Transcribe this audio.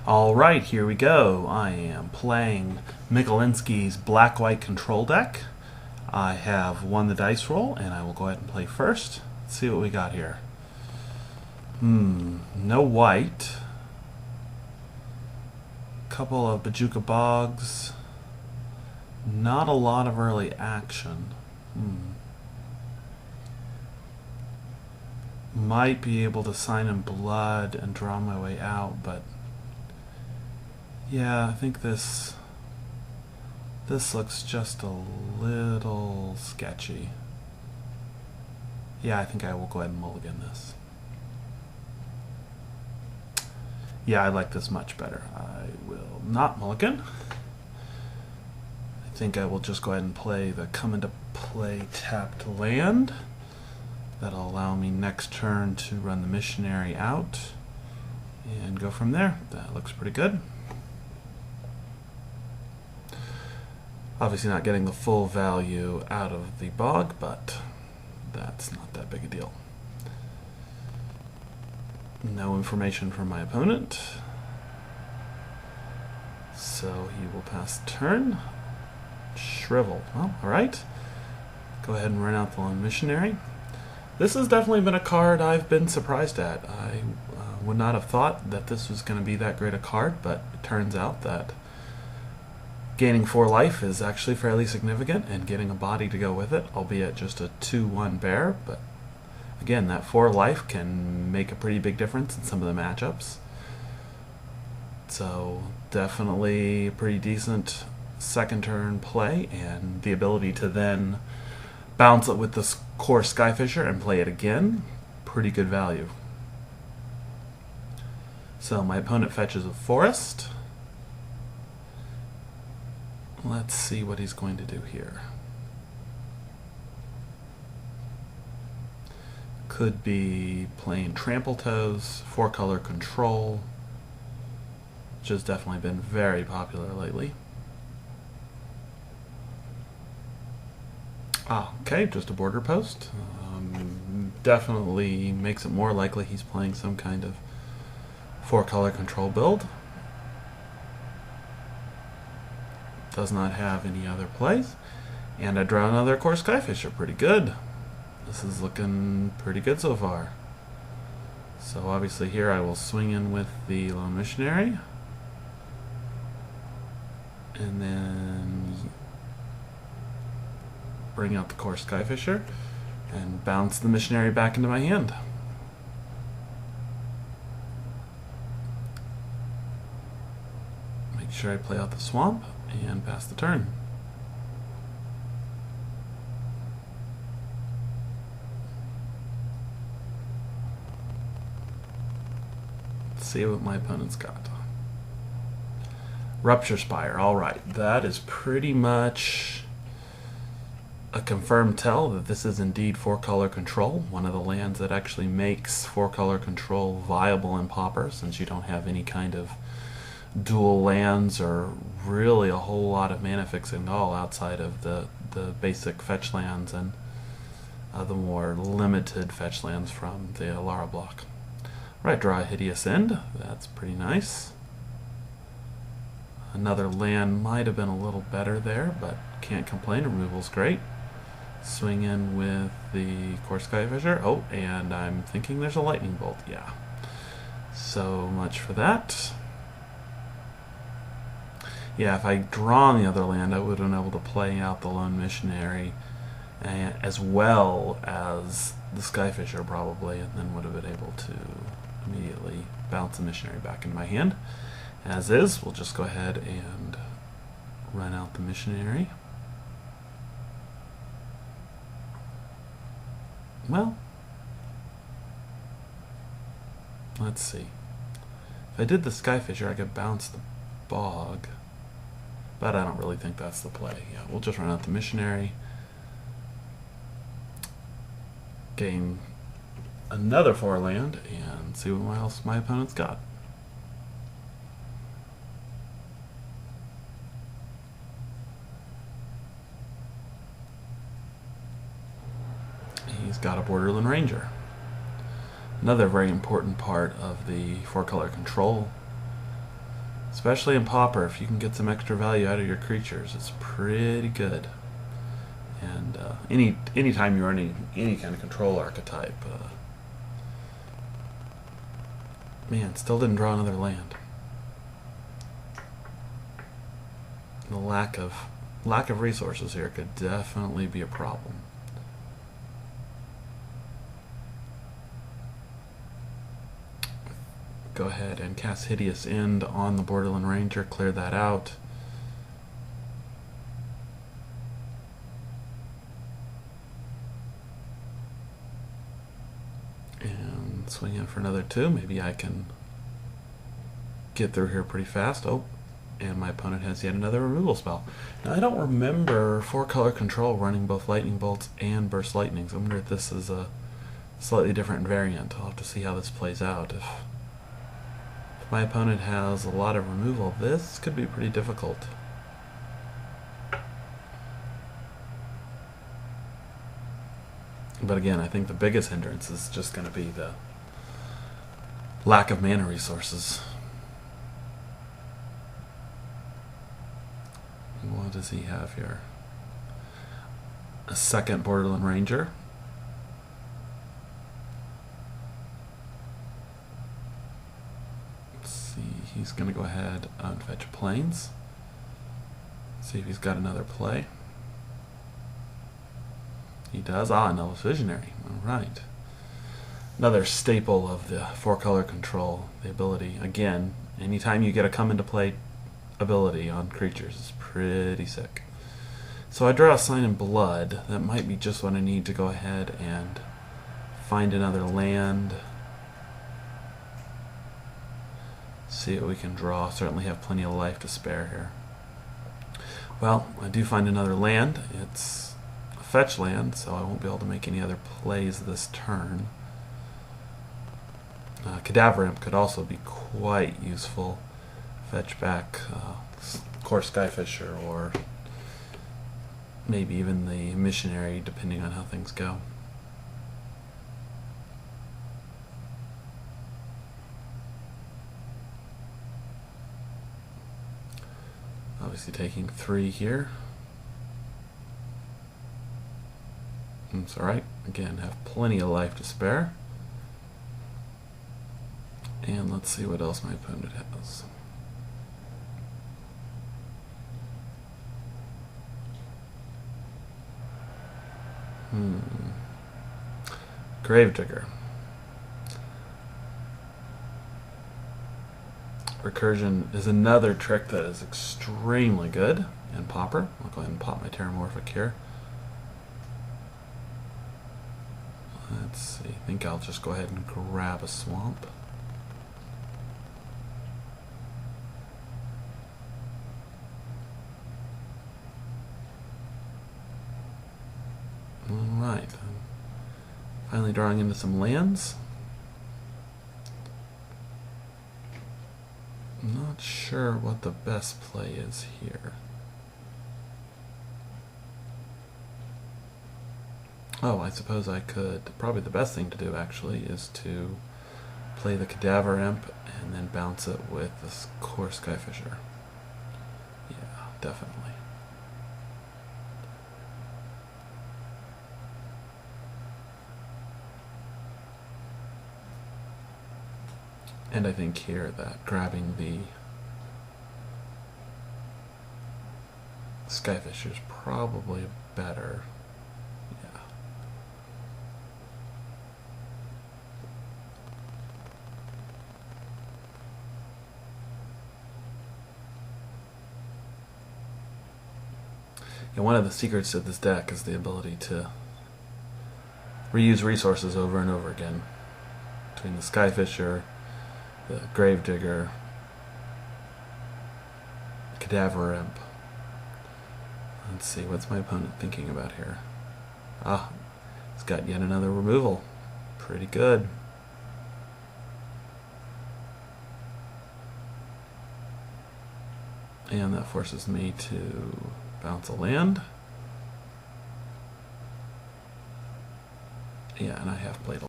Alright, here we go. I am playing Mikkelinski's black-white control deck. I have won the dice roll, and I will go ahead and play first. Let's see what we got here. No white. Couple of Bajuka Bogs. Not a lot of early action. Might be able to sign in blood and draw my way out, but yeah, I think this looks just a little sketchy. Yeah, I think I will go ahead and mulligan this. Yeah, I like this much better. I will not mulligan. I think I will just go ahead and play the come into play tapped land. That'll allow me next turn to run the missionary out and go from there. That looks pretty good. Obviously not getting the full value out of the bog, but that's not that big a deal. No information from my opponent, so he will pass turn. Shrivel. Well, alright. Go ahead and run out the lone missionary. This has definitely been a card I've been surprised at. I would not have thought that this was going to be that great a card, but it turns out that gaining 4 life is actually fairly significant, and getting a body to go with it, albeit just a 2/1 bear. But again, that 4 life can make a pretty big difference in some of the matchups. So definitely a pretty decent second turn play, and the ability to then bounce it with the core Skyfisher and play it again, pretty good value. So my opponent fetches a forest. Let's see what he's going to do here. Could be playing Trample Toes, 4-color control, which has definitely been very popular lately. Okay, just a border post. Definitely makes it more likely he's playing some kind of 4-color control build. Does not have any other plays. And I draw another core Skyfisher. Pretty good. This is looking pretty good so far. So obviously here I will swing in with the lone missionary. And then bring out the core Skyfisher and bounce the missionary back into my hand. Make sure I play out the swamp and pass the turn. Let's see what my opponent's got. Rupture Spire. Alright, that is pretty much a confirmed tell that this is indeed 4-color control, one of the lands that actually makes 4-color control viable in Pauper, since you don't have any kind of dual lands or really a whole lot of mana fixing at all outside of the basic fetch lands and the more limited fetch lands from the Alara block. Right, draw a Hideous End. That's pretty nice. Another land might have been a little better there, but can't complain. Removal's great. Swing in with the core Skyfisher. Oh, and I'm thinking there's a lightning bolt. Yeah. So much for that. Yeah, if I draw on the other land, I would have been able to play out the lone missionary as well as the Skyfisher probably, and then would have been able to immediately bounce the missionary back into my hand. As is, we'll just go ahead and run out the missionary. Well, let's see. If I did the Skyfisher, I could bounce the bog, but I don't really think that's the play. Yeah, we'll just run out the missionary, gain another 4 land, and see what else my opponent's got. He's got a Borderland Ranger. Another very important part of the 4-color control Especially in Pauper, if you can get some extra value out of your creatures, it's pretty good. And anytime you're running any kind of control archetype, man, still didn't draw another land. The lack of resources here could definitely be a problem. Go ahead and cast Hideous End on the Borderland Ranger, clear that out. And swing in for another 2. Maybe I can get through here pretty fast. Oh, and my opponent has yet another removal spell. Now, I don't remember 4-color control running both Lightning Bolts and Burst Lightnings. I wonder if this is a slightly different variant. I'll have to see how this plays out. If my opponent has a lot of removal, this could be pretty difficult. But again, I think the biggest hindrance is just going to be the lack of mana resources. What does he have here? A second Borderland Ranger. He's going to go ahead and fetch Plains. See if he's got another play. He does. Ah, Novice Visionary. Alright. Another staple of the 4-color control. The ability, again, anytime you get a come into play ability on creatures, it's pretty sick. So I draw a Sign in Blood. That might be just what I need to go ahead and find another land. See what we can draw. Certainly have plenty of life to spare here. Well, I do find another land. It's a fetch land, so I won't be able to make any other plays this turn. Cadaver Imp could also be quite useful. Fetch back Core Skyfisher, or maybe even the Missionary, depending on how things go. Obviously taking 3 here. It's alright. Again, have plenty of life to spare. And let's see what else my opponent has. Gravedigger. Recursion is another trick that is extremely good in Pauper. I'll go ahead and pop my Terramorphic here. Let's see, I think I'll just go ahead and grab a swamp. Alright, finally drawing into some lands. I'm not sure what the best play is here. Oh, I suppose I could. Probably the best thing to do actually is to play the Cadaver Imp and then bounce it with this Core Skyfisher. Yeah, definitely. And I think here that grabbing the Skyfisher is probably better. Yeah. And one of the secrets of this deck is the ability to reuse resources over and over again. Between the Skyfisher, the Gravedigger, Cadaver Imp. Let's see, what's my opponent thinking about here? Ah, he's got yet another removal. Pretty good. And that forces me to bounce a land. Yeah, and I have played a